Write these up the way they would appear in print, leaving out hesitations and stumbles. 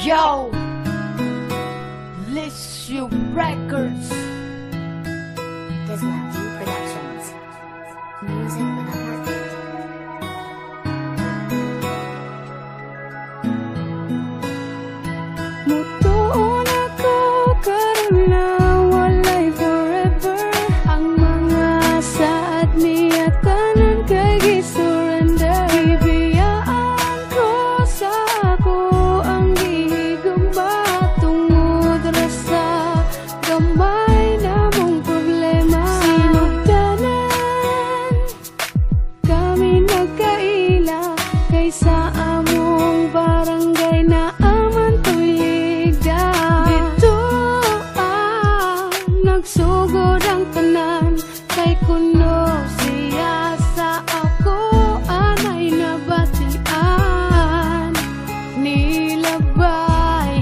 Yo, Lissue Records. Diswell Productions. Music with a heartbeat. Mutuon ako karon na walay forever. Ang mga saad niya tanan kay gi-surrender. Bibiyaan ko sa ako ang gihigugma tungod ra sa gamay namong problema. Sinugdanan kami nagkaila kaysa among barangay na aman tuligda. Dito nagsugod ang tanan kay kuno siya sa ako anay nabatian. Nilabay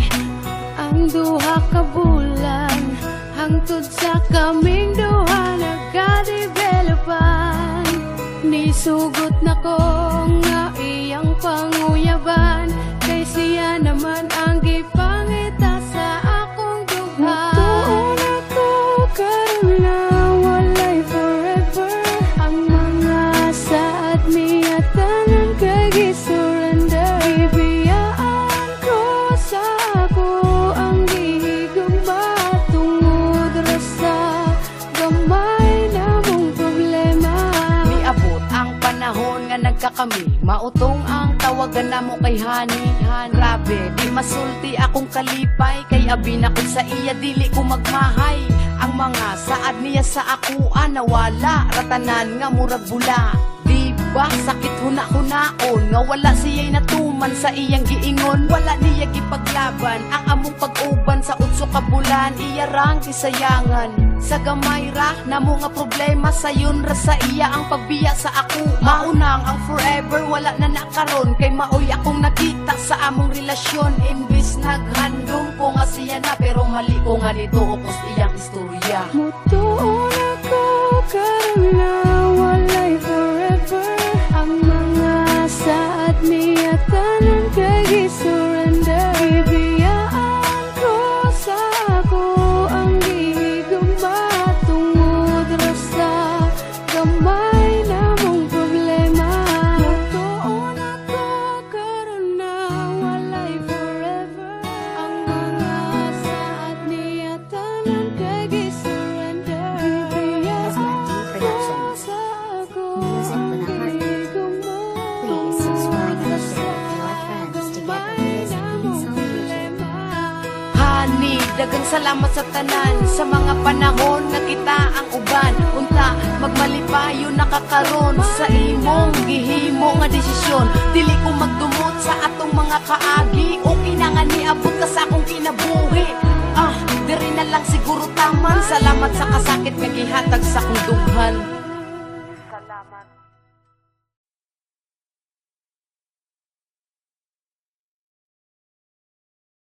ang duha ka bulan hangtod sa kaming duha nagka-developan. Nisugot na ko nga iyang panguyaban kay siya naman ang gipangita sa akong duha. Mutuon ako karon na walay forever. Ang mga saad niya tanan kay gi-surrender. Bibiyaan ko sa ako ang gihigugma tungod ra sa gamay namong problema. Niabot ang panahon nga nagkakami, mautong ang tawagan namo kay Hani. Grabe, di masulti akong kalipay, kay abi na ko sa iya dili ko magmahay. Ang mga saad niya sa akuan nawala, ratanan nga murag bula. Di ba sakit huna-hunaon nga wala siya'y natuman sa iyang giingon. Wala niya gipaglaban ang among pag-uban sa utso ka bulan. Iya rang gisayangan sa gamay ra namo nga problema sayon ra sa iya ang pagbiya sa ako. Maunang ang forever wala na nakaron kay maoy akong nakita sa among relasyon. Imbis naghandom ko nga siya na pero mali ko nga nito upos iyang istorya. Mutuon ako karon na walay forever. Ang mga saad niya tanan kay gi-surrender. Bibiyaan ko sa ako ang gihigugma tungod ra sa gamay namong problema. Mutuon ako karon na walay forever. Ang mga saad niya tanan kay gi-surrender. Bibiyaan ko sa ako ang gihigugma Please subscribe and tungod share with your friends to get the latest beats on YouTube. Hani, dagang salamat sa tanan sa mga panahon na kita ang uban. Unta, magmalipayo nakakaron sa imong gihimo nga desisyon. Dili ko magdumot sa atong mga kaagi o kinangan niabot ka sa akong kinabuhi. Diri na lang siguro taman. Salamat sa kasakit nga